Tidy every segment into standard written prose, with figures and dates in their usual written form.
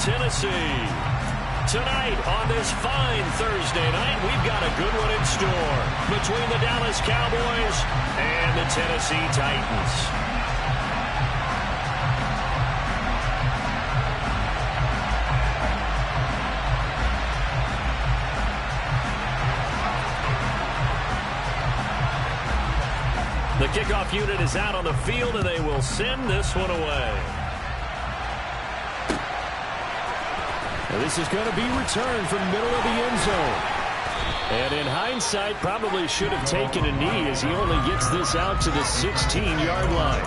Tennessee. Tonight on this fine Thursday night, we've got a good one in store between the Dallas Cowboys and the Tennessee Titans. The kickoff unit is out on the field, and they will send this one away. And this is going to be returned from the middle of the end zone. And in hindsight, probably should have taken a knee as he only gets this out to the 16-yard line.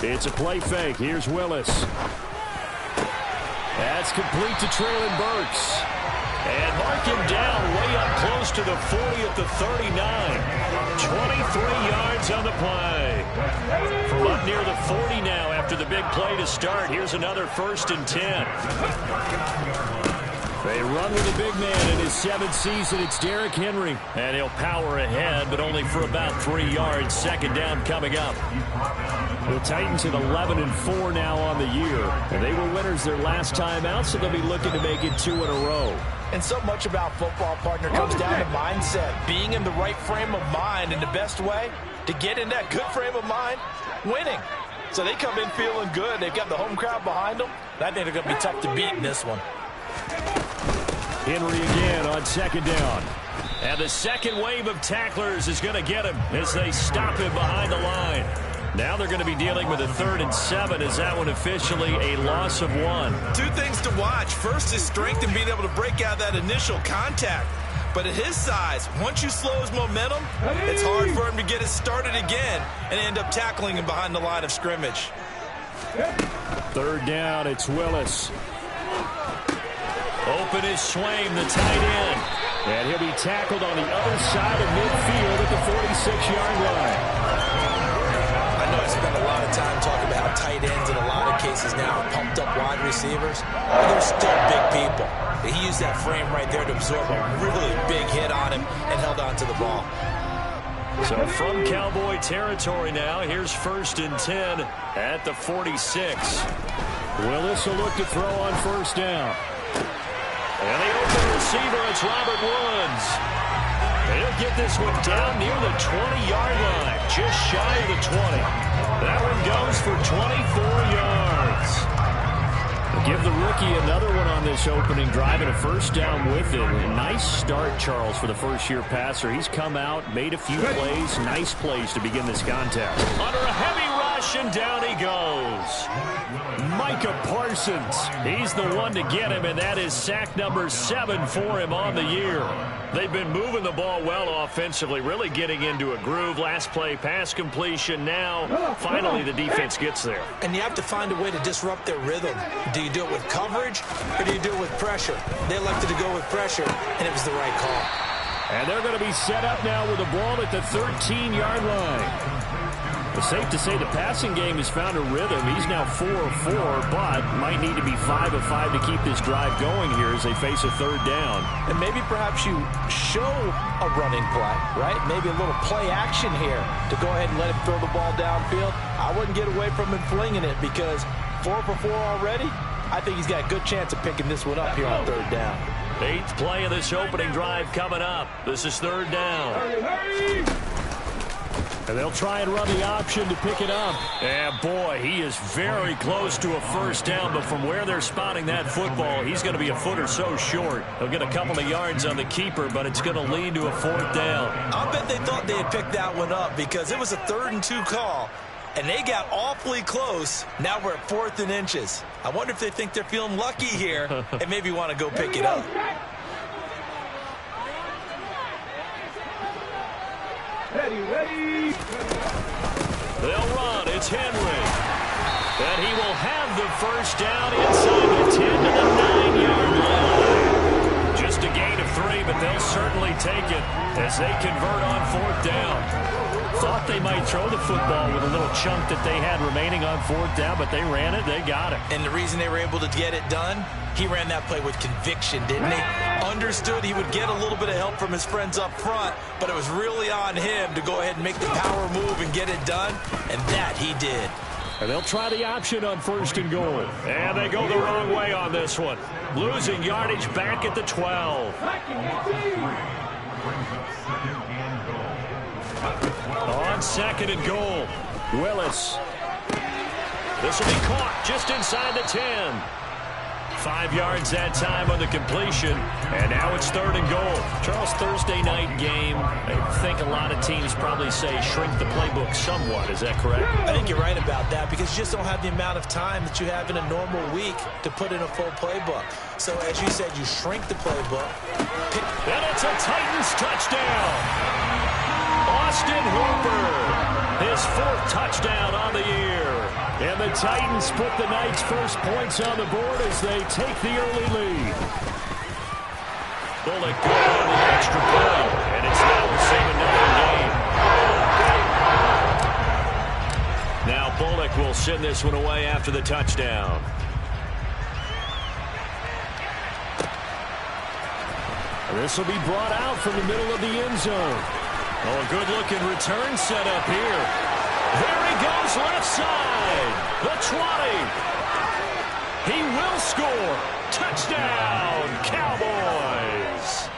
It's a play fake. Here's Willis. That's complete to Traylon Burks. And mark him down way up close to the 40 at the 39. 23 yards on the play. From up near the 40 now after the big play to start. Here's another 1st and 10. They run with a big man in his 7th season. It's Derrick Henry. And he'll power ahead, but only for about 3 yards. 2nd down coming up. The Titans at 11-4 now on the year. And they were winners their last time out, so they'll be looking to make it 2 in a row. And so much about football, partner, comes down to mindset. Being in the right frame of mind, and the best way to get in that good frame of mind, winning. So they come in feeling good. They've got the home crowd behind them. I think they're going to be tough to beat in this one. Henry again on 2nd down. And the second wave of tacklers is going to get him as they stop him behind the line. Now they're going to be dealing with a 3rd and 7. Is that one officially a loss of 1? 2 things to watch. First is strength and being able to break out that initial contact. But at his size, once you slow his momentum, it's hard for him to get it started again and end up tackling him behind the line of scrimmage. 3rd down, it's Willis. Open is Swaim, the tight end. And he'll be tackled on the other side of midfield at the 46-yard line. I know I spent a lot of time talking about how tight ends in a lot of cases now are pumped up wide receivers. But they're still big people. He used that frame right there to absorb a really big hit on him and held on to the ball. So from Cowboy territory now, here's 1st and 10 at the 46. Willis will look to throw on 1st down. And the open receiver, it's Robert Woods. He'll get this one down near the 20-yard line, just shy of the 20. That one goes for 24 yards. Give the rookie another one on this opening drive and a 1st down with it. A nice start, Charles, for the first-year passer. He's come out, made a few plays, nice plays to begin this contest. Under a heavy rush, and down he goes. Micah Parsons, he's the one to get him, and that is sack number 7 for him on the year. They've been moving the ball well offensively, really getting into a groove. Last play, pass completion. Now, finally, the defense gets there. And you have to find a way to disrupt their rhythm. Do you do it with coverage, or do you do it with pressure? They elected to go with pressure, and it was the right call. And they're going to be set up now with the ball at the 13-yard line. It's safe to say the passing game has found a rhythm. He's now 4 of 4, but might need to be 5 of 5 to keep this drive going here as they face a 3rd down. And maybe perhaps you show a running play, right? Maybe a little play action here to go ahead and let him throw the ball downfield. I wouldn't get away from him flinging it because 4 for 4 already. I think he's got a good chance of picking this one up here on 3rd down. 8th play of this opening drive coming up. This is 3rd down. And they'll try and run the option to pick it up. And boy, he is very close to a 1st down, but from where they're spotting that football, he's going to be a foot or so short. He'll get a couple of yards on the keeper, but it's going to lead to a 4th down. I bet they thought they had picked that one up because it was a 3rd and 2 call, and they got awfully close. Now we're at 4th and inches. I wonder if they think they're feeling lucky here and maybe want to go pick it up. Ready. They'll run. It's Henry. And he will have the 1st down inside the 10 to the 9-yard line. Just a gain of 3, but they'll certainly take it as they convert on 4th down. thought they might throw the football with a little chunk that they had remaining on fourth down, but they ran it, they got it. And the reason they were able to get it done, he ran that play with conviction, didn't he? Understood he would get a little bit of help from his friends up front, but it was really on him to go ahead and make the power move and get it done, and that he did. And they'll try the option on first and goal. And they go the wrong way on this one. Losing yardage back at the 12. On second and goal, Willis. This will be caught just inside the 10. 5 yards that time on the completion, and now it's third and goal. Charles, Thursday night game, I think a lot of teams probably say shrink the playbook somewhat. Is that correct? I think you're right about that because you just don't have the amount of time that you have in a normal week to put in a full playbook. So as you said, you shrink the playbook. And it's a Titans touchdown. Austin Hooper, his 4th touchdown on the year. And the Titans put the Knights' first points on the board as they take the early lead. Bullock good on the extra point, and it's now the 7-0 game. Now Bullock will send this one away after the touchdown. This will be brought out from the middle of the end zone. Oh, a good-looking return set up here. There he goes left side. The 20. He will score. Touchdown, Cowboys.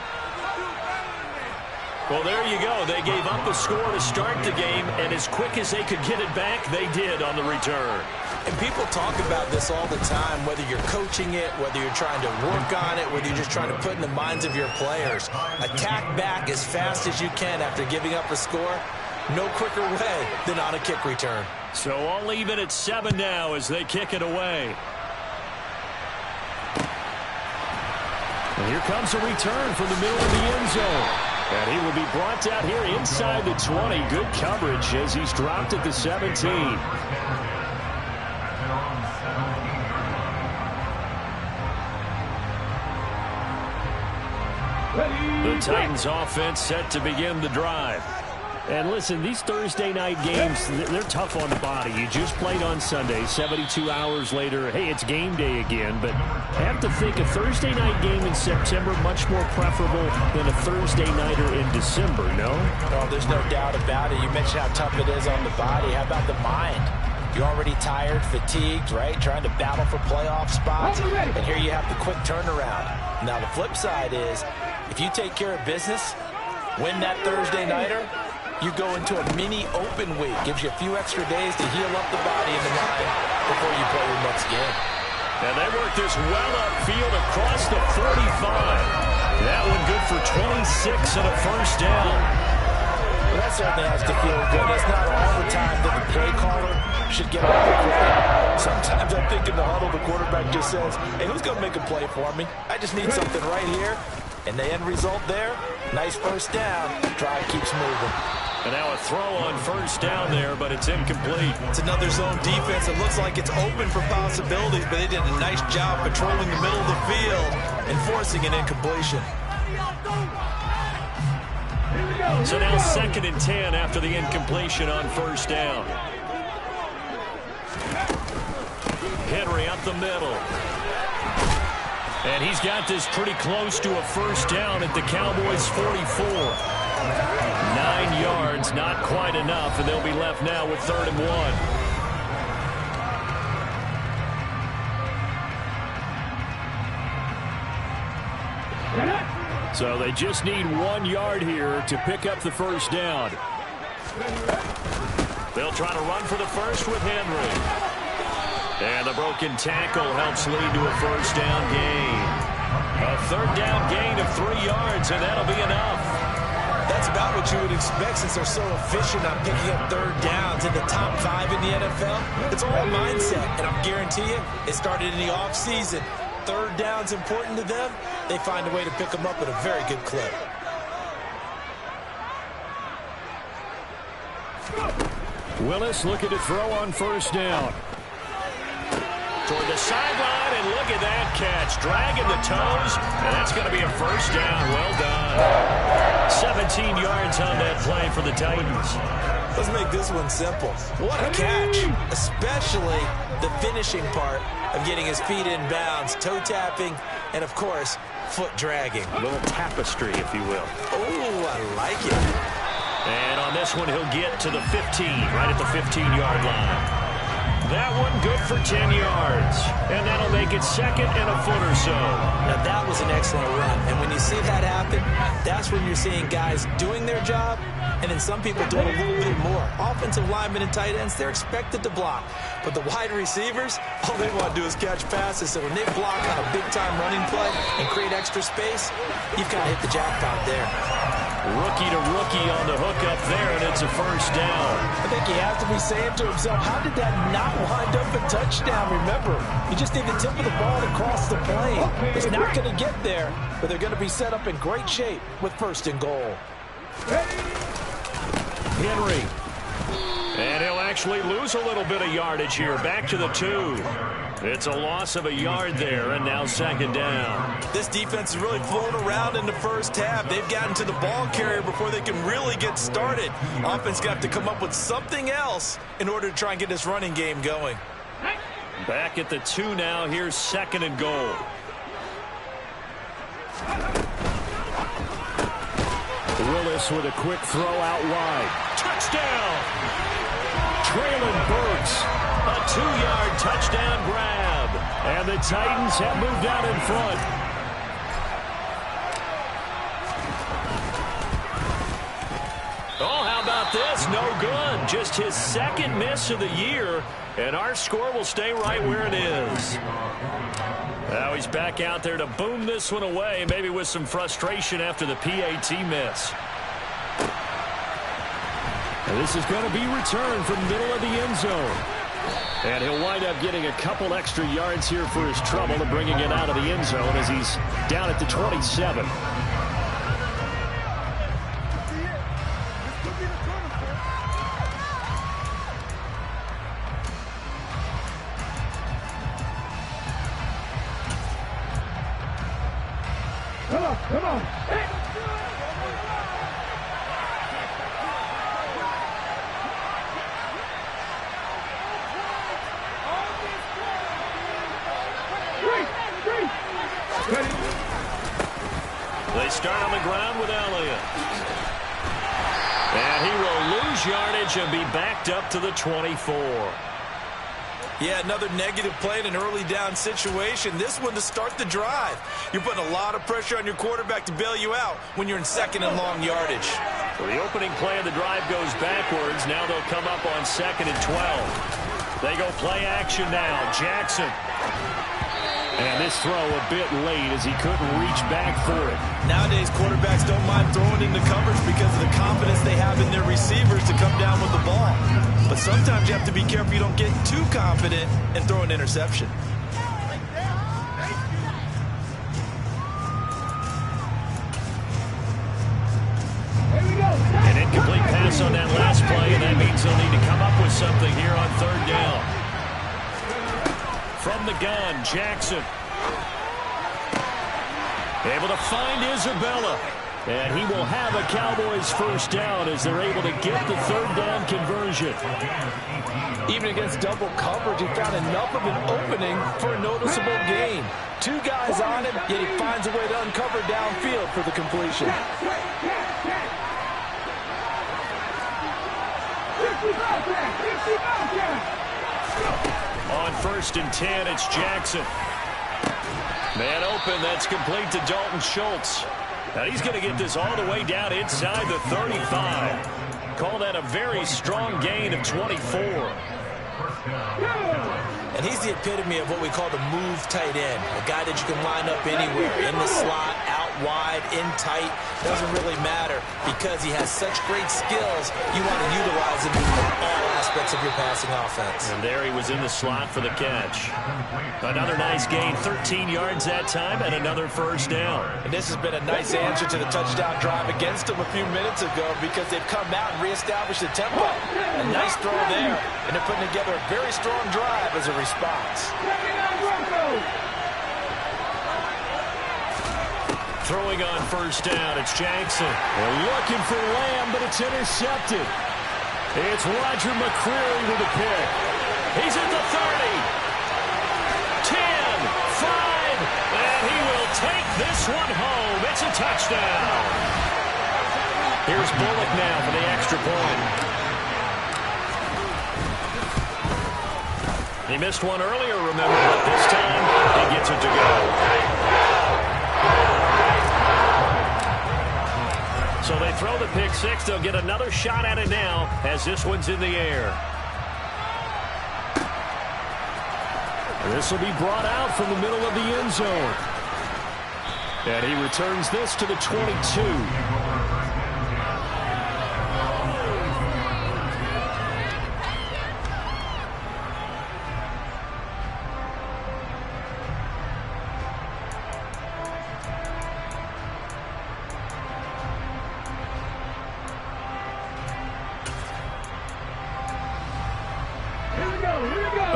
Well, there you go. They gave up a score to start the game, and as quick as they could get it back, they did on the return. And people talk about this all the time, whether you're coaching it, whether you're trying to work on it, whether you're just trying to put in the minds of your players. Attack back as fast as you can after giving up a score. No quicker way than on a kick return. So all even at 7 now as they kick it away. And here comes a return from the middle of the end zone. And he will be brought down here inside the 20. Good coverage as he's dropped at the 17. The Titans offense set to begin the drive. And listen, these Thursday night games, they're tough on the body. You just played on Sunday, 72 hours later, hey, it's game day again. But I have to think a Thursday night game in September much more preferable than a Thursday nighter in December, no? Oh, there's no doubt about it. You mentioned how tough it is on the body. How about the mind? You're already tired, fatigued, right? Trying to battle for playoff spots. And here you have the quick turnaround. Now, the flip side is, if you take care of business, win that Thursday nighter, you go into a mini open week. Gives you a few extra days to heal up the body and the mind before you play your next game. And they work this well upfield across the 45. That one good for 26 and a first down. Well, that certainly has to feel good. It's not all the time that the play caller should get all the credit. Sometimes I think in the huddle, the quarterback just says, hey, who's going to make a play for me? I just need something right here. And the end result there, nice first down. Drive keeps moving. And now a throw on first down there, but it's incomplete. It's another zone defense. It looks like it's open for possibilities, but they did a nice job patrolling the middle of the field and forcing an incompletion. So now 2nd and 10 after the incompletion on first down. Henry up the middle. And he's got this pretty close to a first down at the Cowboys' 44. 9 yards, not quite enough, and they'll be left now with 3rd and 1. So they just need 1 yard here to pick up the first down. They'll try to run for the first with Henry. And the broken tackle helps lead to a first down gain. A 3rd down gain of 3 yards, and that'll be enough. That's about what you would expect since they're so efficient on picking up 3rd downs in the top 5 in the NFL. It's all a mindset, and I guarantee you it started in the offseason. 3rd down's important to them. They find a way to pick them up at a very good clip. Willis looking to throw on first down. Toward the sideline, and look at that catch. Dragging the toes, and that's going to be a first down. Well done. 17 yards on that play for the Titans. Let's make this one simple. What a catch, especially the finishing part of getting his feet in bounds, toe tapping, and of course, foot dragging. A little tapestry, if you will. Oh, I like it. And on this one, he'll get to the 15, right at the 15-yard line. That one good for 10 yards. And that'll make it second and a foot or so. Now, that was an excellent run. And when you see that happen, that's when you're seeing guys doing their job, and then some people doing a little bit more. Offensive linemen and tight ends, they're expected to block. But the wide receivers, all they want to do is catch passes. So when they block on a big-time running play and create extra space, you've kind of hit the jackpot there. Rookie to rookie on the hook up there, and it's a first down. I think he has to be saying to himself, how did that not wind up a touchdown? Remember, you just need the tip of the ball to cross the plane. It's not going to get there, but they're going to be set up in great shape with first and goal. Henry. And he'll actually lose a little bit of yardage here. Back to the 2. It's a loss of a yard there, and now second down. This defense is really flown around in the first half. They've gotten to the ball carrier before they can really get started. Offense got to come up with something else in order to try and get this running game going. Back at the 2 now. Here's second and goal. Willis with a quick throw out wide. Touchdown! Traylon Burks. A 2-yard touchdown grab. And the Titans have moved out in front. Oh, how about this? No good. Just his second miss of the year. And our score will stay right where it is. Now he's back out there to boom this one away, maybe with some frustration after the PAT miss. And this is going to be returned from middle of the end zone. And he'll wind up getting a couple extra yards here for his trouble and bringing it out of the end zone as he's down at the 27. Come on. Hey. They start on the ground with Elliott. And he will lose yardage and be backed up to the 24. Yeah, another negative play in an early down situation. This one to start the drive. You're putting a lot of pressure on your quarterback to bail you out when you're in second and long yardage. So the opening play of the drive goes backwards. Now they'll come up on second and 12. They go play action now. Jackson. And this throw a bit late as he couldn't reach back for it. Nowadays, quarterbacks don't mind throwing into coverage because of the confidence they have in their receivers to come down with the ball. But sometimes you have to be careful you don't get too confident and throw an interception. An incomplete pass on that last play, and that means they'll need to come up with something here on third down. From the gun, Jackson. Able to find Isabella. And he will have a Cowboys first down as they're able to get the third down conversion. Even against double coverage, he found enough of an opening for a noticeable gain. 2 guys on him, yet he finds a way to uncover downfield for the completion. On first and 10, it's Jackson. Man open, that's complete to Dalton Schultz. Now he's going to get this all the way down inside the 35. Call that a very strong gain of 24. And he's the epitome of what we call the move tight end. A guy that you can line up anywhere, in the slot, out wide, in tight. Doesn't really matter because he has such great skills. You want to utilize him in all aspects of your passing offense. And there he was in the slot for the catch. Another nice gain, 13 yards that time, and another first down. And this has been a nice answer to the touchdown drive against them a few minutes ago because they've come out and reestablished the tempo. A nice throw there, and they're putting together a very strong drive as a response. Throwing on first down, it's Jackson. They're looking for Lamb, but it's intercepted. It's Roger McCreary with the pick. He's at the 30. 10, 5, and he will take this one home. It's a touchdown. Here's Bullock now for the extra point. He missed one earlier, remember, but this time he gets it to go. So they throw the pick six. They'll get another shot at it now as this one's in the air. This will be brought out from the middle of the end zone. And he returns this to the 22.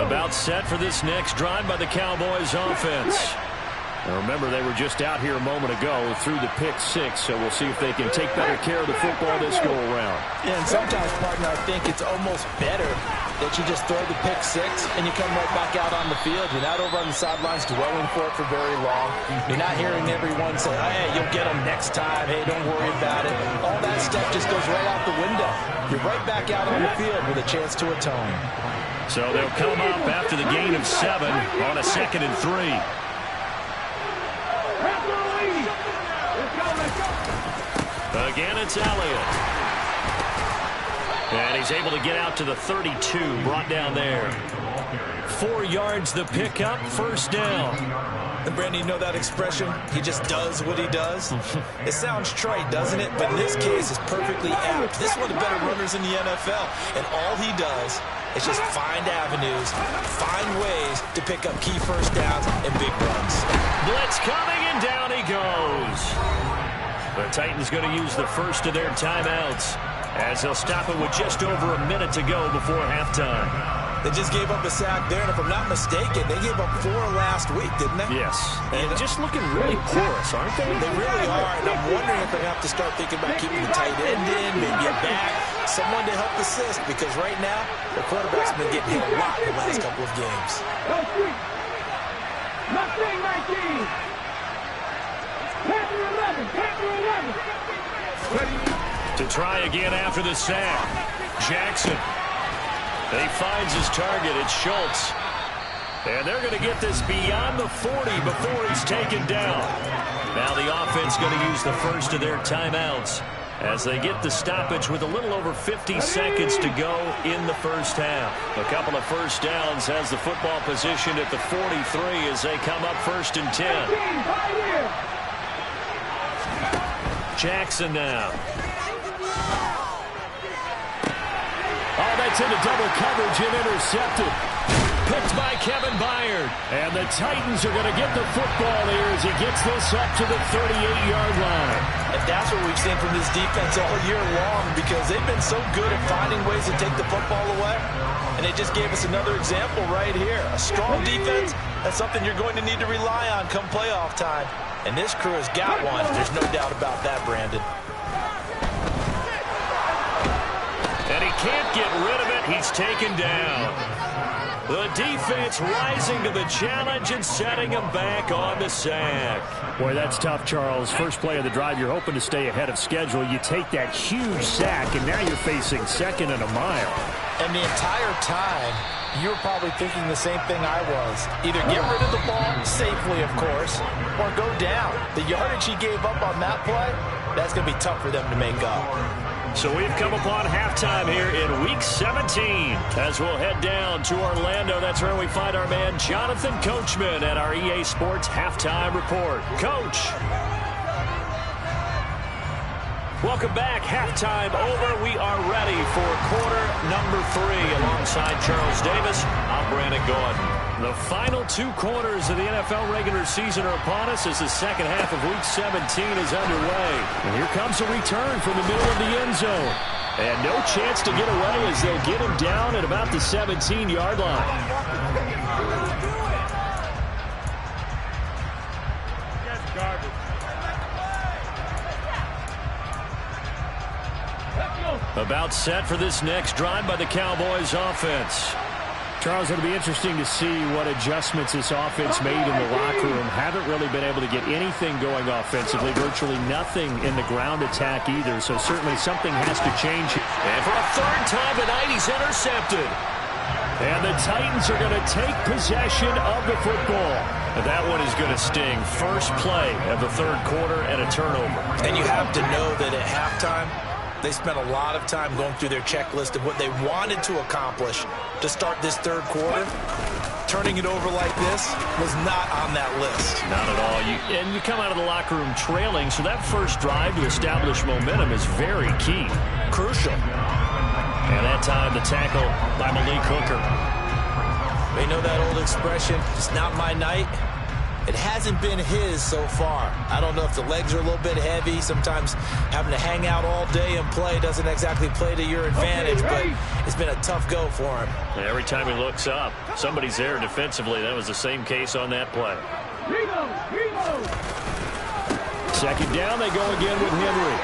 About set for this next drive by the Cowboys offense. Now remember, they were just out here a moment ago through the pick six, so we'll see if they can take better care of the football this go around. Yeah, and sometimes, partner, I think it's almost better that you just throw the pick six and you come right back out on the field. You're not over on the sidelines dwelling for it for very long. You're not hearing everyone say, hey, you'll get them next time. Hey, don't worry about it. All that stuff just goes right out the window. You're right back out on the field with a chance to atone. So they'll come up after the gain of 7 on a 2nd and 3. Again, it's Elliott. And he's able to get out to the 32, brought down there. 4 yards the pickup, first down. And Brandon, you know that expression? He just does what he does. It sounds trite, doesn't it? But in this case, it's perfectly apt. This is one of the better runners in the NFL. And all he does is just find avenues, find ways to pick up key first downs and big runs. Blitz coming, and down he goes. The Titans going to use the first of their timeouts as they'll stop it with just over a minute to go before halftime. They just gave up a sack there, and if I'm not mistaken, they gave up 4 last week, didn't they? Yes. And just looking really porous, aren't they? They really are, and I'm wondering if they're going to have to start thinking about keeping the tight end in, maybe a back, someone to help assist, because right now, their quarterback's been getting hit a lot the last couple of games. Mustang 19. Panther 11. Panther 11. To try again after the sack. Jackson. He finds his target. It's Schultz. And they're going to get this beyond the 40 before he's taken down. Now the offense going to use the first of their timeouts as they get the stoppage with a little over 50 seconds to go in the first half. A couple of first downs has the football positioned at the 43 as they come up 1st and 10. Jackson now. Oh, that's into double coverage and intercepted. Picked by Kevin Byard. And the Titans are going to get the football here as he gets this up to the 38-yard line. And that's what we've seen from this defense all year long, because they've been so good at finding ways to take the football away. And they just gave us another example right here. A strong defense, that's something you're going to need to rely on come playoff time. And this crew has got one. There's no doubt about that, Brandon. And he can't get rid of it. He's taken down. The defense rising to the challenge and setting him back on the sack. Boy, that's tough, Charles. First play of the drive, you're hoping to stay ahead of schedule. You take that huge sack, and now you're facing 2nd and a mile. And the entire time, you were probably thinking the same thing I was. Either get rid of the ball, safely, of course, or go down. The yardage he gave up on that play, that's going to be tough for them to make up. So we've come upon halftime here in Week 17. As we'll head down to Orlando, that's where we find our man Jonathan Coachman at our EA Sports Halftime Report. Coach. Welcome back. Halftime over. We are ready for quarter number 3. Alongside Charles Davis, I'm Brandon Gordon. The final 2 quarters of the NFL regular season are upon us as the second half of Week 17 is underway. And here comes a return from the middle of the end zone. And no chance to get away as they'll get him down at about the 17-yard line. That's garbage. Let's go. About set for this next drive by the Cowboys offense. Charles, it'll be interesting to see what adjustments this offense made in the locker room. Haven't really been able to get anything going offensively, virtually nothing in the ground attack either, so certainly something has to change. And for a third time tonight, he's intercepted. And the Titans are going to take possession of the football. That one is going to sting. First play of the third quarter and a turnover. And you have to know that at halftime, they spent a lot of time going through their checklist of what they wanted to accomplish to start this third quarter. Turning it over like this was not on that list. Not at all. And you come out of the locker room trailing, so that first drive to establish momentum is very key. Crucial. And that time, the tackle by Malik Hooker. They know that old expression, it's not my night. It hasn't been his so far. I don't know if the legs are a little bit heavy. Sometimes having to hang out all day and play doesn't exactly play to your advantage, but it's been a tough go for him. And every time he looks up, somebody's there defensively. That was the same case on that play. Second down, they go again with Henry.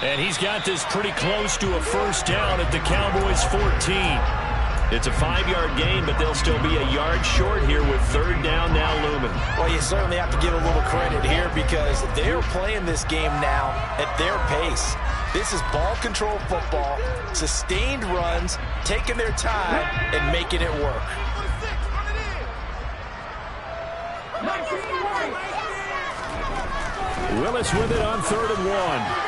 And he's got this pretty close to a first down at the Cowboys' 14. It's a 5-yard gain, but they'll still be a yard short here with third down now looming. Well, you certainly have to give a little credit here because they're playing this game now at their pace. This is ball control football, sustained runs, taking their time and making it work. Willis with it on 3rd and 1.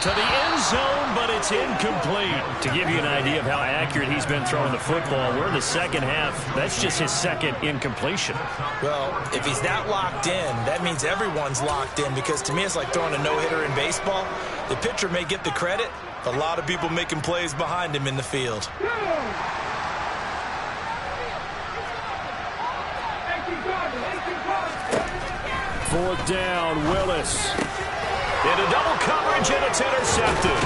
To the end zone, but it's incomplete. To give you an idea of how accurate he's been throwing the football, we're in the second half. That's just his second incompletion. Well, if he's not locked in, that means everyone's locked in because to me it's like throwing a no-hitter in baseball. The pitcher may get the credit, a lot of people making plays behind him in the field. Fourth down, Willis. Into double coverage, and it's intercepted.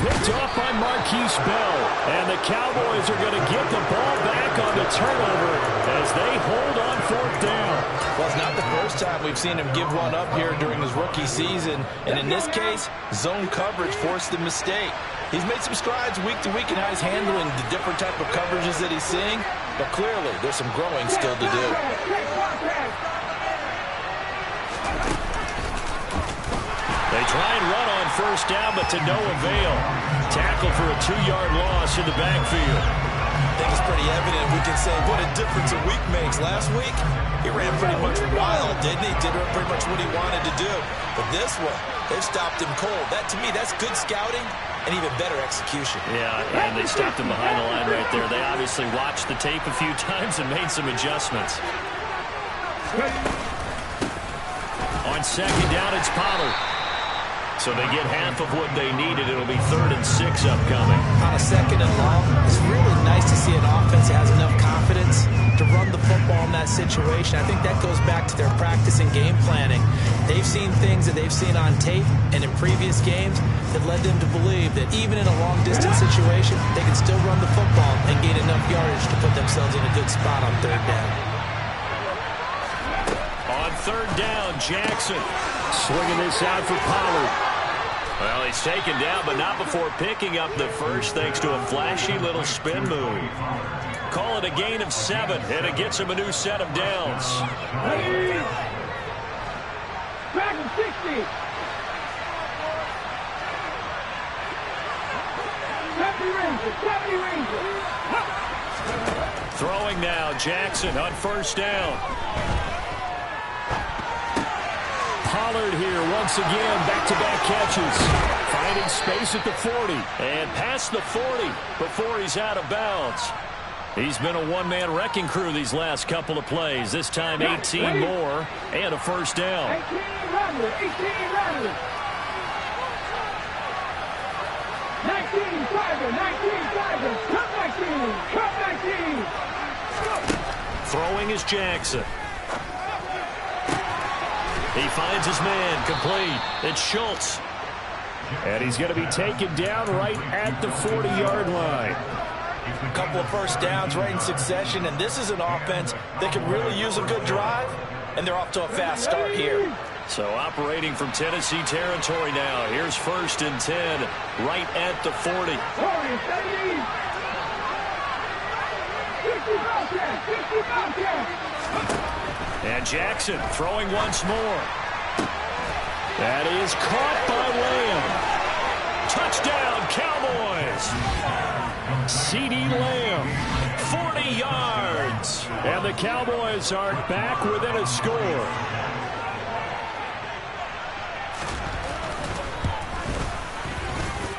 Picked off by Marquise Bell. And the Cowboys are going to get the ball back on the turnover as they hold on 4th down. Well, it's not the first time we've seen him give one up here during his rookie season. And in this case, zone coverage forced the mistake. He's made some strides week to week in how he's handling the different type of coverages that he's seeing. But clearly, there's some growing still to do. They try and run on first down, but to no avail. Tackle for a 2-yard loss in the backfield. I think it's pretty evident. We can say what a difference a week makes. Last week, he ran pretty much wild, didn't he? Did pretty much what he wanted to do. But this one, they've stopped him cold. That, to me, that's good scouting and even better execution. Yeah, and they stopped him behind the line right there. They obviously watched the tape a few times and made some adjustments. On second down, it's Pollard. So they get half of what they needed. It'll be 3rd and 6 upcoming. On a 2nd and long, it's really nice to see an offense that has enough confidence to run the football in that situation. I think that goes back to their practice and game planning. They've seen things that they've seen on tape and in previous games that led them to believe that even in a long-distance situation, they can still run the football and gain enough yardage to put themselves in a good spot on 3rd down. On 3rd down, Jackson Swinging this out for Pollard. Well, he's taken down, but not before picking up the first thanks to a flashy little spin move. Call it a gain of 7, and it gets him a new set of downs. Back at 60. Deputy Ranger. Throwing now, Jackson on first down. Pollard here once again, back-to-back catches. Finding space at the 40. And past the 40 before he's out of bounds. He's been a one-man wrecking crew these last couple of plays. This time 18 more and a first down. 18 runners. 19 drivers. Cut 19. Throwing is Jackson. He finds his man, complete. It's Schultz. And he's going to be taken down right at the 40-yard line. A couple of first downs right in succession, and this is an offense that could really use a good drive, and they're off to a fast start here. So operating from Tennessee territory now. Here's 1st and 10 right at the 40. 50 Bobcats. And Jackson throwing once more. That is caught by Lamb. Touchdown, Cowboys. CeeDee Lamb, 40 yards. And the Cowboys are back within a score.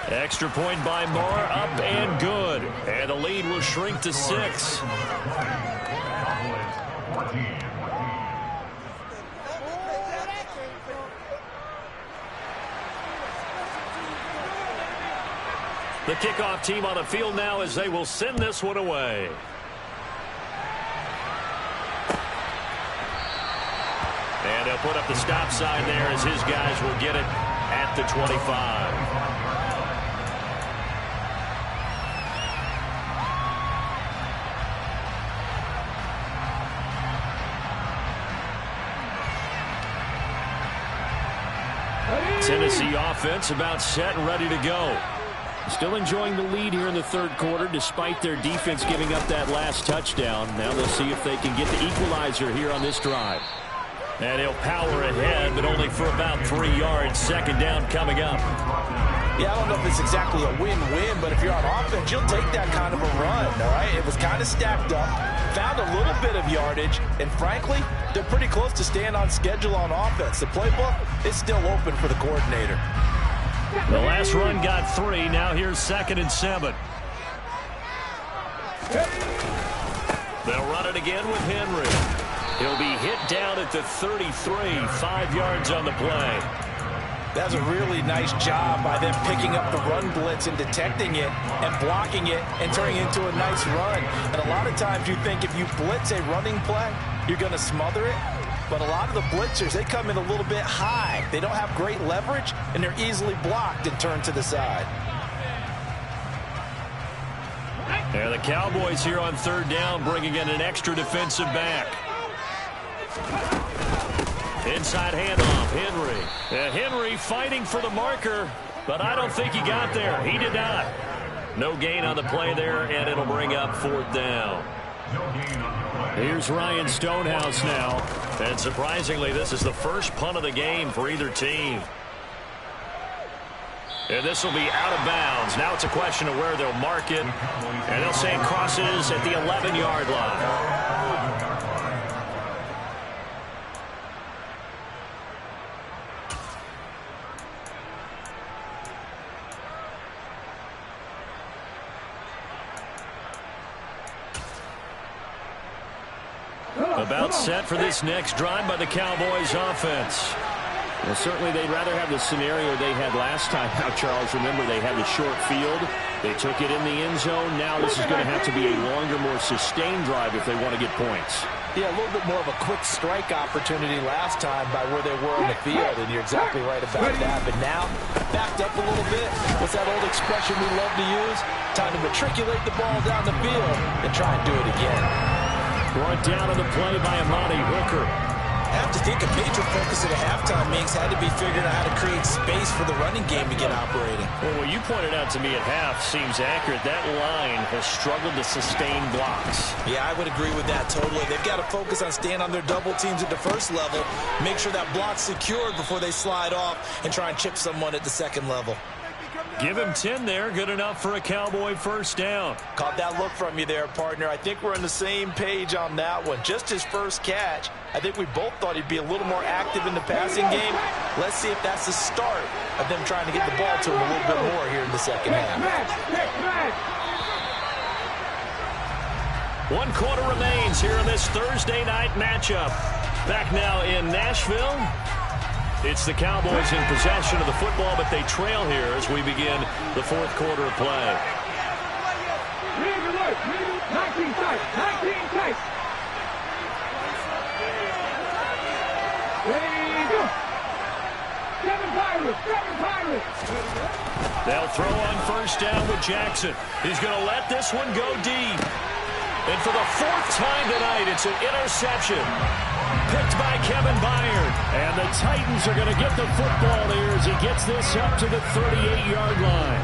Extra point by Moore, up and good. And the lead will shrink to 6. The kickoff team on the field now as they will send this one away. And they'll put up the stop sign there as his guys will get it at the 25. Tennessee offense about set and ready to go. Still enjoying the lead here in the 3rd quarter despite their defense giving up that last touchdown. Now they'll see if they can get the equalizer here on this drive. And he'll power ahead, but only for about 3 yards. 2nd down coming up. Yeah, I don't know if it's exactly a win-win, but if you're on offense, you'll take that kind of a run, all right? It was kind of stacked up, found a little bit of yardage, and frankly, they're pretty close to staying on schedule on offense. The playbook is still open for the coordinator. The last run got 3. Now here's 2nd and 7. They'll run it again with Henry. He'll be hit down at the 33, 5 yards on the play. That's a really nice job by them picking up the run blitz and detecting it and blocking it and turning it into a nice run. And a lot of times you think if you blitz a running play, you're going to smother it. But a lot of the blitzers, they come in a little bit high. They don't have great leverage, and they're easily blocked and turned to the side. And the Cowboys here on 3rd down bringing in an extra defensive back. Inside handoff, Henry. Henry fighting for the marker, but I don't think he got there. He did not. No gain on the play there, and it'll bring up 4th down. Here's Ryan Stonehouse now. And surprisingly, this is the first punt of the game for either team. And this will be out of bounds. Now it's a question of where they'll mark it. And they'll say it crosses at the 11-yard line. About set for this next drive by the Cowboys offense. Well, certainly they'd rather have the scenario they had last time. Now, Charles, remember they had the short field. They took it in the end zone. Now this is going to have to be a longer, more sustained drive if they want to get points. Yeah, a little bit more of a quick strike opportunity last time by where they were on the field, and you're exactly right about that. But now, backed up a little bit. What's that old expression we love to use? Time to matriculate the ball down the field and try and do it again. Brought down on the play by Amani Hooker. I have to think a major focus at a halftime means had to be figuring out how to create space for the running game to get operating. Well, what you pointed out to me at half seems accurate. That line has struggled to sustain blocks. Yeah, I would agree with that totally. They've got to focus on staying on their double teams at the first level, make sure that block's secured before they slide off and try and chip someone at the second level. Give him 10 there. Good enough for a Cowboy first down. Caught that look from you there, partner. I think we're on the same page on that one. Just his first catch. I think we both thought he'd be a little more active in the passing game. Let's see if that's the start of them trying to get the ball to him a little bit more here in the second half. 1 quarter remains here in this Thursday night matchup. Back now in Nashville. It's the Cowboys in possession of the football, but they trail here as we begin the 4th quarter of play. 19 tight. Ready, go. 7 Pirates. They'll throw on first down with Jackson. He's going to let this one go deep. And for the 4th time tonight, it's an interception. Picked by Kevin Byard. And the Titans are going to get the football here as he gets this up to the 38-yard line.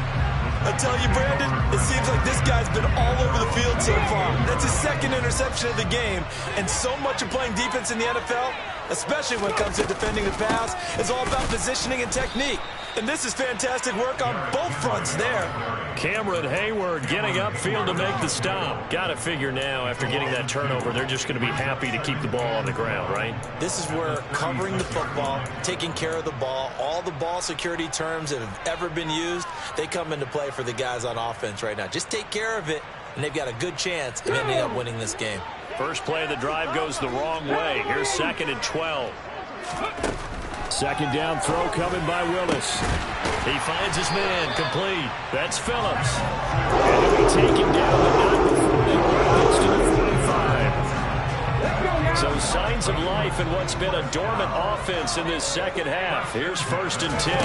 I tell you, Brandon, it seems like this guy's been all over the field so far. That's his second interception of the game. And so much of playing defense in the NFL, especially when it comes to defending the pass, is all about positioning and technique. And this is fantastic work on both fronts there. Cameron Hayward getting upfield to make the stop. Got to figure now, after getting that turnover, they're just going to be happy to keep the ball on the ground, right? This is where covering the football, taking care of the ball, all the ball security terms that have ever been used, they come into play for the guys on offense right now. Just take care of it, and they've got a good chance of ending up winning this game. First play of the drive goes the wrong way. Here's 2nd and 12. Second down throw coming by Willis. He finds his man, complete. That's Phillips. And he'll be taken down, but not before they gets to the 45. So signs of life in what's been a dormant offense in this second half. Here's 1st and 10.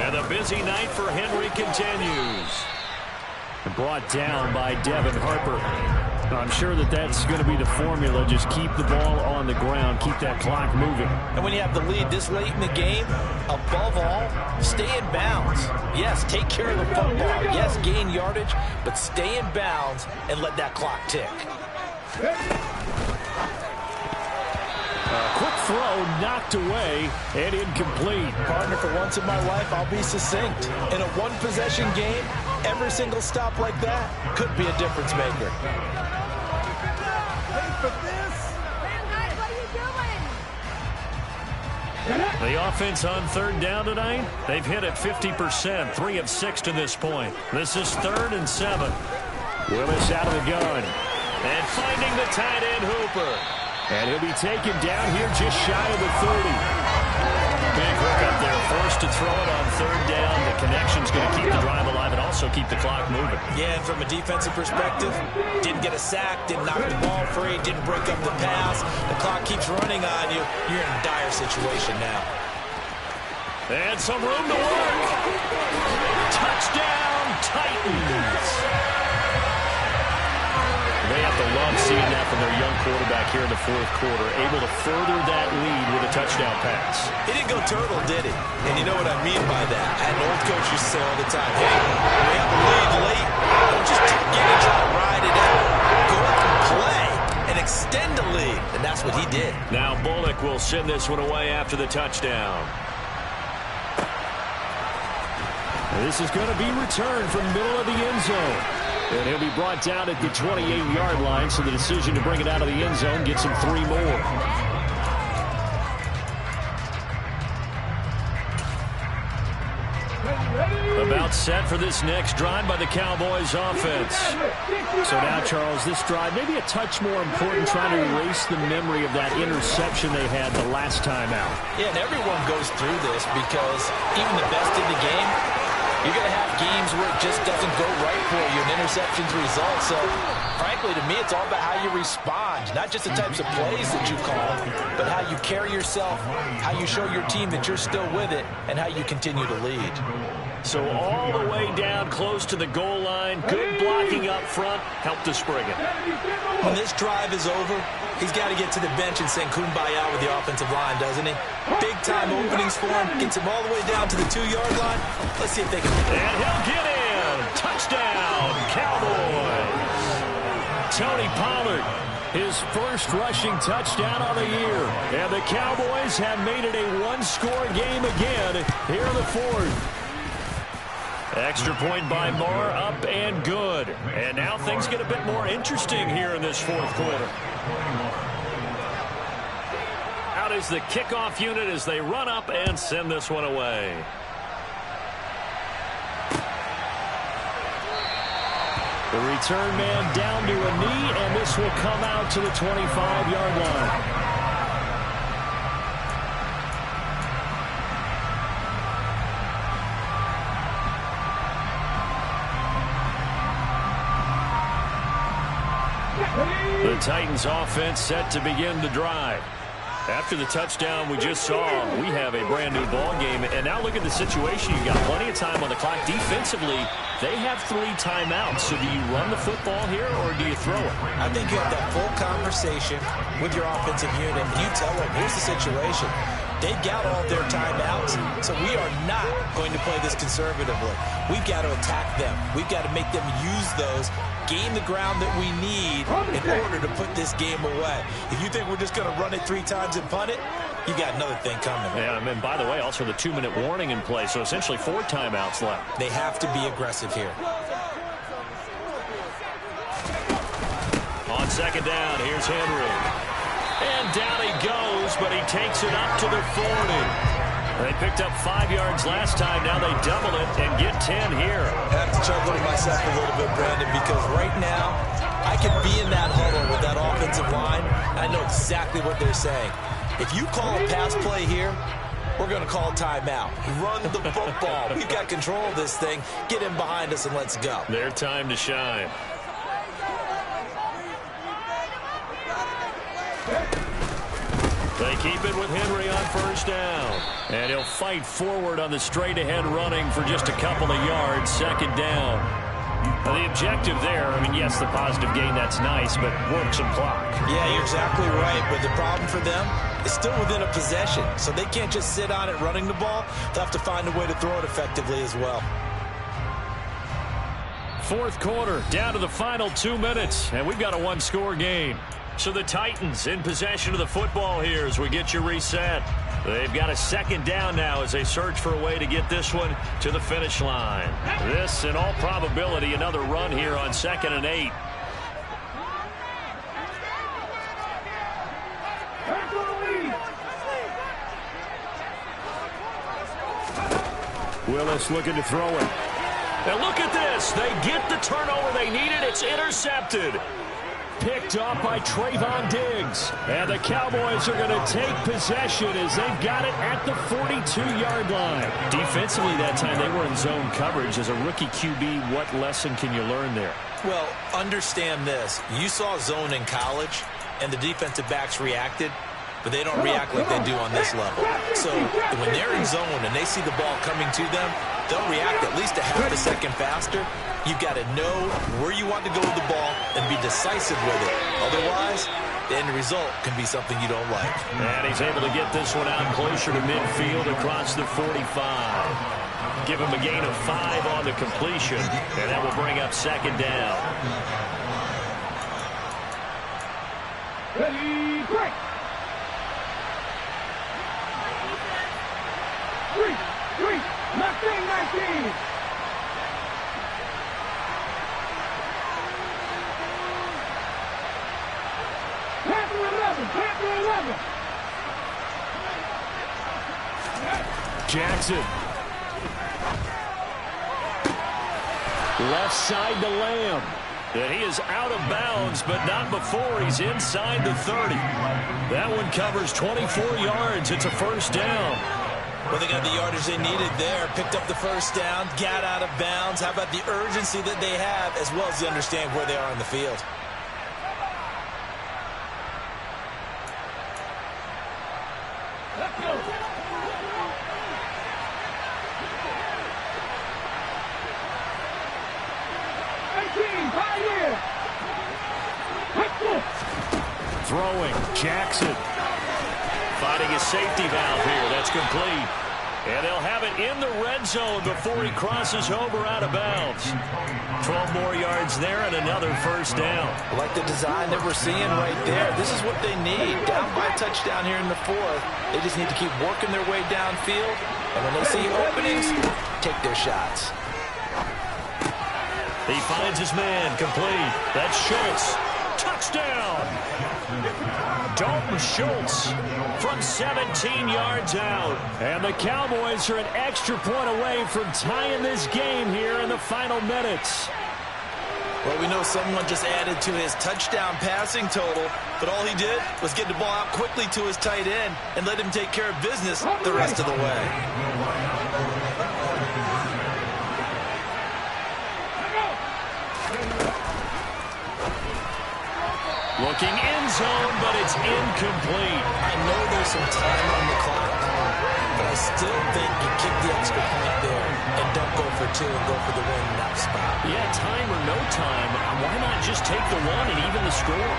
And the busy night for Henry continues. Brought down by Devin Harper. I'm sure that's going to be the formula. Just keep the ball on the ground. Keep that clock moving. And when you have the lead this late in the game, above all, stay in bounds. Yes, take care of the football. Yes, gain yardage, but stay in bounds and let that clock tick. Quick throw knocked away and incomplete. Partner, for once in my life, I'll be succinct. In a one-possession game, every single stop like that could be a difference maker. The offense on 3rd down tonight, they've hit it 50%, 3 of 6 to this point. This is 3rd and 7. Willis out of the gun. And finding the tight end Hooper. And he'll be taken down here just shy of the 30. Big hook up there, forced to throw it on 3rd down. The connection's going to keep the drive alive and also keep the clock moving. Yeah, and from a defensive perspective, didn't get a sack, didn't knock the ball free, didn't break up the pass. The clock keeps running on you. You're in a dire situation now. And some room to work. Touchdown, Titans. They have to love seeing that from their young quarterback here in the 4th quarter, able to further that lead with a touchdown pass. He didn't go turtle, did he? And you know what I mean by that. An old coach used to say all the time, hey, when we have a lead late, don't just tuck in and try to ride it out. Go up and play and extend the lead. And that's what he did. Now Bullock will send this one away after the touchdown. This is going to be returned from middle of the end zone. And he'll be brought down at the 28-yard line, so the decision to bring it out of the end zone gets him 3 more. About set for this next drive by the Cowboys offense. So now, Charles, this drive maybe a touch more important, trying to erase the memory of that interception they had the last time out. Yeah, and everyone goes through this because even the best in the game, you're going to have games where it just doesn't go right for you, and interceptions result. So, frankly, to me, it's all about how you respond, not just the types of plays that you call, but how you carry yourself, how you show your team that you're still with it, and how you continue to lead. So all the way down close to the goal line, good blocking up front, helped to spring it. When this drive is over, he's got to get to the bench and sing kumbaya with the offensive line, doesn't he? Big-time openings for him, gets him all the way down to the 2-yard line. Let's see if they can... And he'll get in! Touchdown, Cowboys! Tony Pollard, his first rushing touchdown of the year. And the Cowboys have made it a one-score game again here in the 4th. Extra point by Moore, up and good. And now things get a bit more interesting here in this 4th quarter. Out is the kickoff unit as they run up and send this one away. The return man down to a knee, and this will come out to the 25-yard line. The Titans offense set to begin the drive. After the touchdown we just saw, we have a brand new ball game. And now look at the situation. You got plenty of time on the clock defensively. They have 3 timeouts. So do you run the football here or do you throw it? I think you have that full conversation with your offensive unit, and you tell them, here's the situation. They've got all their timeouts, so we are not going to play this conservatively. We've got to attack them. We've got to make them use those, gain the ground that we need in order to put this game away. If you think we're just going to run it 3 times and punt it, you got another thing coming. Yeah, and by the way, also the 2-minute warning in play, so essentially 4 timeouts left. They have to be aggressive here. On second down, here's Henry. And down he goes, but he takes it up to the 40. They picked up 5 yards last time. Now they double it and get 10 here. I have to chuckle to myself a little bit, Brandon, because right now I can be in that huddle with that offensive line. I know exactly what they're saying. If you call a pass play here, we're going to call timeout. Run the football. We've got control of this thing. Get him behind us and let's go. Their time to shine. They keep it with Henry on first down. And he'll fight forward on the straight-ahead running for just a couple of yards. Second down. Now, the objective there, I mean, yes, the positive gain, that's nice, but work some clock. Yeah, you're exactly right. But the problem for them is still within a possession. So they can't just sit on it running the ball. They'll have to find a way to throw it effectively as well. Fourth quarter, down to the final 2 minutes, and we've got a 1-score game. So the Titans in possession of the football here as we get you reset. They've got a second down now as they search for a way to get this one to the finish line. This, in all probability, another run here on 2nd and 8. Willis looking to throw it. And look at this. They get the turnover they needed. It's intercepted. Picked off by Trayvon Diggs. And the Cowboys are going to take possession as they've got it at the 42-yard line. Defensively that time they were in zone coverage. As a rookie QB, what lesson can you learn there? Well, understand this. You saw zone in college, and the defensive backs reacted, but they don't react like they do on this level. So when they're in zone and they see the ball coming to them, they'll react at least a half a second faster. You've got to know where you want to go with the ball and be decisive with it. Otherwise, the end result can be something you don't like. And he's able to get this one out closer to midfield across the 45. Give him a gain of 5 on the completion, and that will bring up second down. Ready, break. 19. Panther 11. Jackson. Left side to Lamb. And he is out of bounds, but not before he's inside the 30. That one covers 24 yards. It's a first down. Well, they got the yardage they needed there. Picked up the first down, got out of bounds. How about the urgency that they have, as well as they understand where they are on the field? Let's go. Throwing, Jackson. Finding his safety valve here. That's complete. And they'll have it in the red zone before he crosses over out of bounds. 12 more yards there and another first down. I like the design that we're seeing right there. This is what they need. Down by a touchdown here in the fourth. They just need to keep working their way downfield. And when they see openings, take their shots. He finds his man, complete. That's Schultz. Touchdown! Dalton Schultz from 17 yards out. And the Cowboys are an extra point away from tying this game here in the final minutes. Well, we know someone just added to his touchdown passing total, but all he did was get the ball out quickly to his tight end and let him take care of business the rest of the way. Looking in zone, but it's incomplete. I know there's some time on the clock, but I I still think you kick the extra point there and don't go for two and go for the win in that spot. Yeah, time or no time, why not just take the one and even the score?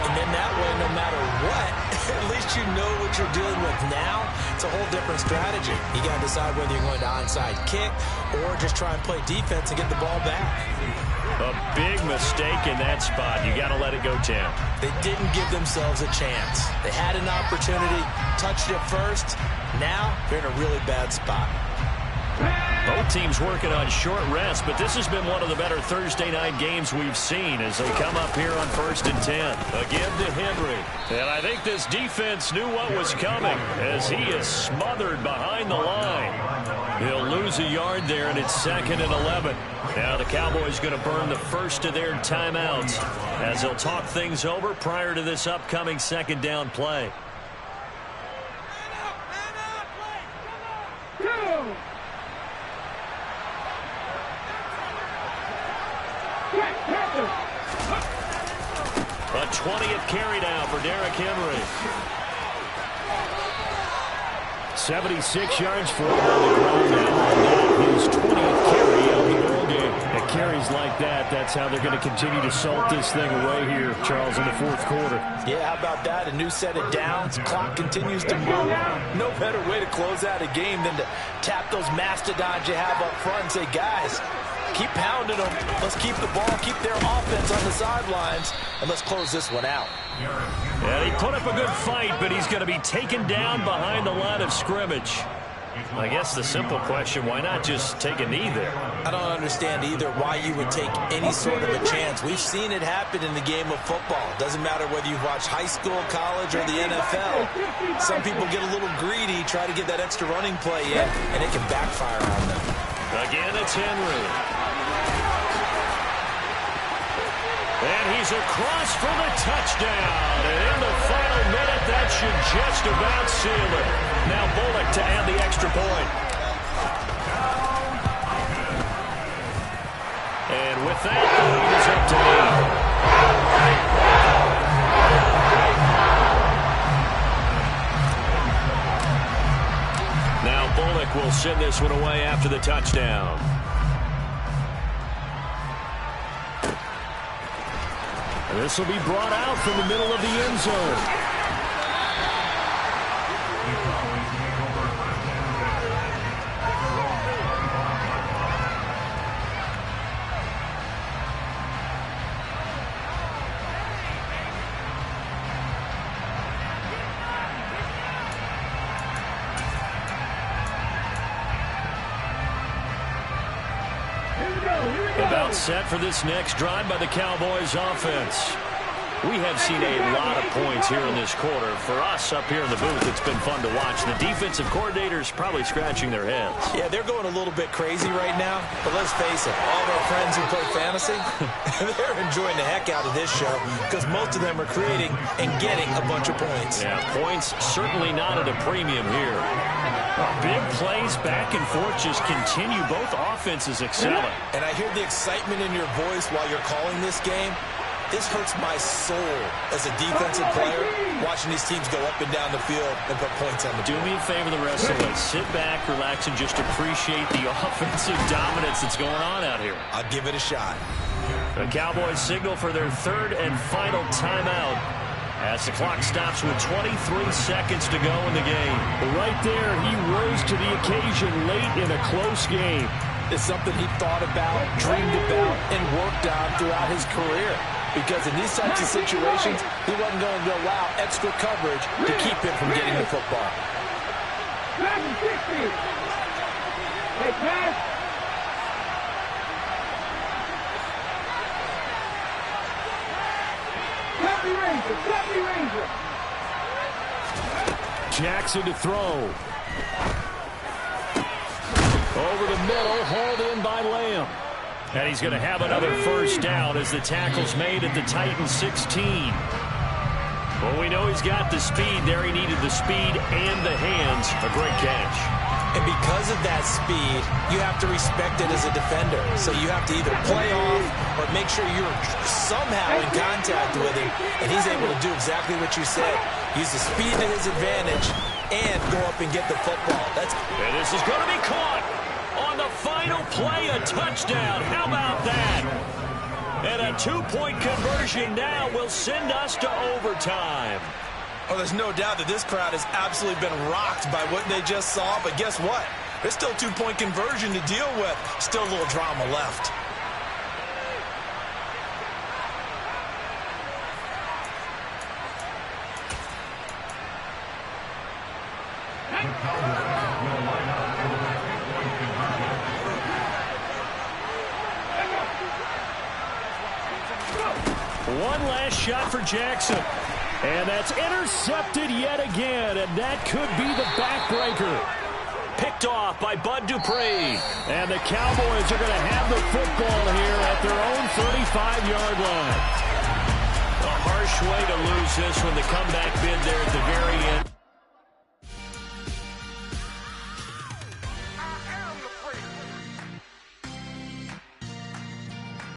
And then that way, no matter what, at least you know what you're dealing with now. It's a whole different strategy. You got to decide whether you're going to onside kick or just try and play defense and get the ball back. A big mistake in that spot. You got to let it go, Tim. They didn't give themselves a chance. They had an opportunity, touched it first. Now they're in a really bad spot. Both teams working on short rest, but this has been one of the better Thursday night games we've seen as they come up here on 1st and 10. Again to Henry. And I think this defense knew what was coming as he is smothered behind the line. He'll lose a yard there, and it's 2nd and 11. Now the Cowboys going to burn the first of their timeouts as they'll talk things over prior to this upcoming 2nd down play. A 20th carry now for Derrick Henry. 76 yards for him on the ground now. His 20th carry of the ball game. At carries like that, that's how they're going to continue to salt this thing away here, Charles, in the 4th quarter. Yeah, how about that? A new set of downs. Clock continues to move. No better way to close out a game than to tap those mastodons you have up front and say, guys, keep pounding them. Let's keep the ball, keep their offense on the sidelines, and let's close this one out. Yeah, he put up a good fight, but he's going to be taken down behind the line of scrimmage. I guess the simple question, why not just take a knee there? I don't understand either why you would take any sort of a chance. We've seen it happen in the game of football. Doesn't matter whether you've watched high school, college, or the NFL. Some people get a little greedy, try to get that extra running play in, and it can backfire on them. Again, it's Henry. And he's across for the touchdown. And in the final minute, that should just about seal it. Now Bullock to add the extra point. And with that, the lead is up to 8. Now Bullock will send this one away after the touchdown. This will be brought out from the middle of the end zone. About set for this next drive by the Cowboys offense. We have seen a lot of points here in this quarter. For us up here in the booth, it's been fun to watch. The defensive coordinators probably scratching their heads. Yeah, they're going a little bit crazy right now. But let's face it, all of our friends who play fantasy, they're enjoying the heck out of this show because most of them are creating and getting a bunch of points. Yeah, points certainly not at a premium here. Big plays back and forth just continue. Both offenses excelling. And I hear the excitement in your voice while you're calling this game. This hurts my soul as a defensive player, watching these teams go up and down the field and put points on the board. Do me a favor the rest of the way. Sit back, relax, and just appreciate the offensive dominance that's going on out here. I'll give it a shot. The Cowboys signal for their 3rd and final timeout as the clock stops with 23 seconds to go in the game. Right there, he rose to the occasion late in a close game. It's something he thought about, dreamed about, and worked on throughout his career. Because in these types of situations, he wasn't going to allow extra coverage to keep him from getting the football. Jackson to throw. Over the middle, hauled in by Lamb. And he's going to have another first down as the tackle's made at the Titans 16. Well, we know he's got the speed there. He needed the speed and the hands. A great catch. And because of that speed, you have to respect it as a defender. So you have to either play off or make sure you're somehow in contact with him. And he's able to do exactly what you said. Use the speed to his advantage and go up and get the football. And this is going to be caught on the final play, a touchdown. How about that? And a two-point conversion now will send us to overtime. Oh, there's no doubt that this crowd has absolutely been rocked by what they just saw, but guess what? There's still a two-point conversion to deal with. Still a little drama left. One last shot for Jackson. And that's intercepted yet again, and that could be the backbreaker. Picked off by Bud Dupree. And the Cowboys are going to have the football here at their own 35-yard line. A harsh way to lose this when the comeback bid there at the very end.